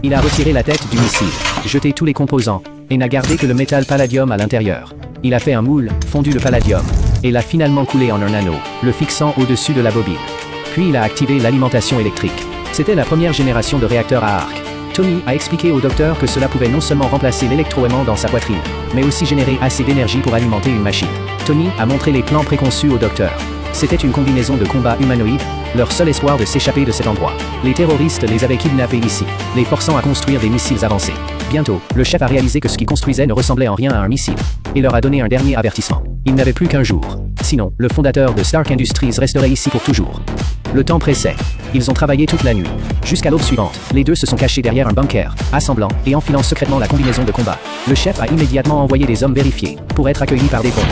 Il a retiré la tête du missile, jeté tous les composants, et n'a gardé que le métal palladium à l'intérieur. Il a fait un moule, fondu le palladium, et l'a finalement coulé en un anneau, le fixant au-dessus de la bobine. Puis il a activé l'alimentation électrique. C'était la première génération de réacteurs à arc. Tony a expliqué au docteur que cela pouvait non seulement remplacer l'électroaimant dans sa poitrine, mais aussi générer assez d'énergie pour alimenter une machine. Tony a montré les plans préconçus au docteur. C'était une combinaison de combat humanoïde, leur seul espoir de s'échapper de cet endroit. Les terroristes les avaient kidnappés ici, les forçant à construire des missiles avancés. Bientôt, le chef a réalisé que ce qu'ils construisaient ne ressemblait en rien à un missile, et leur a donné un dernier avertissement. Il n'avait plus qu'un jour. Sinon, le fondateur de Stark Industries resterait ici pour toujours. Le temps pressait. Ils ont travaillé toute la nuit. Jusqu'à l'aube suivante, les deux se sont cachés derrière un bunker, assemblant et enfilant secrètement la combinaison de combat. Le chef a immédiatement envoyé des hommes vérifiés, pour être accueillis par des bombes.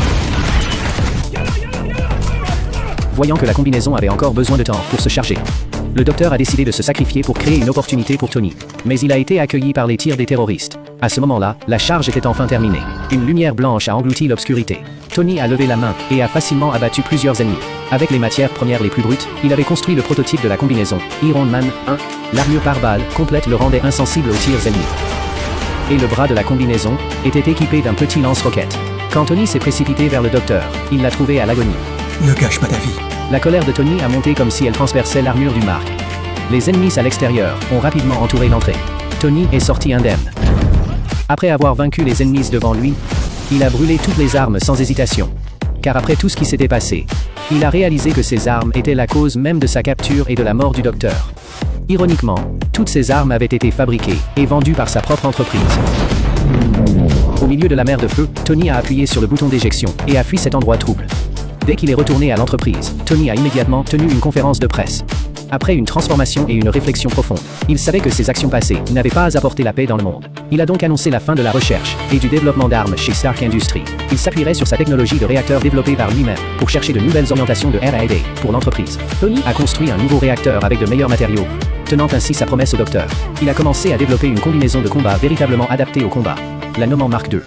Voyant que la combinaison avait encore besoin de temps pour se charger, le docteur a décidé de se sacrifier pour créer une opportunité pour Tony. Mais il a été accueilli par les tirs des terroristes. À ce moment-là, la charge était enfin terminée. Une lumière blanche a englouti l'obscurité. Tony a levé la main et a facilement abattu plusieurs ennemis. Avec les matières premières les plus brutes, il avait construit le prototype de la combinaison Iron Man 1. L'armure par balle complète le rendait insensible aux tirs ennemis. Et le bras de la combinaison était équipé d'un petit lance-roquette. Quand Tony s'est précipité vers le docteur, il l'a trouvé à l'agonie. Ne gâche pas ta vie. La colère de Tony a monté comme si elle transperçait l'armure du Mark. Les ennemis à l'extérieur ont rapidement entouré l'entrée. Tony est sorti indemne. Après avoir vaincu les ennemis devant lui, il a brûlé toutes les armes sans hésitation. Car après tout ce qui s'était passé, il a réalisé que ces armes étaient la cause même de sa capture et de la mort du docteur. Ironiquement, toutes ces armes avaient été fabriquées et vendues par sa propre entreprise. Au milieu de la mer de feu, Tony a appuyé sur le bouton d'éjection et a fui cet endroit trouble. Dès qu'il est retourné à l'entreprise, Tony a immédiatement tenu une conférence de presse. Après une transformation et une réflexion profonde, il savait que ses actions passées n'avaient pas apporté la paix dans le monde. Il a donc annoncé la fin de la recherche et du développement d'armes chez Stark Industries. Il s'appuierait sur sa technologie de réacteur développée par lui-même pour chercher de nouvelles orientations de R&D pour l'entreprise. Tony a construit un nouveau réacteur avec de meilleurs matériaux, tenant ainsi sa promesse au docteur. Il a commencé à développer une combinaison de combat véritablement adaptée au combat, la nommant Mark II.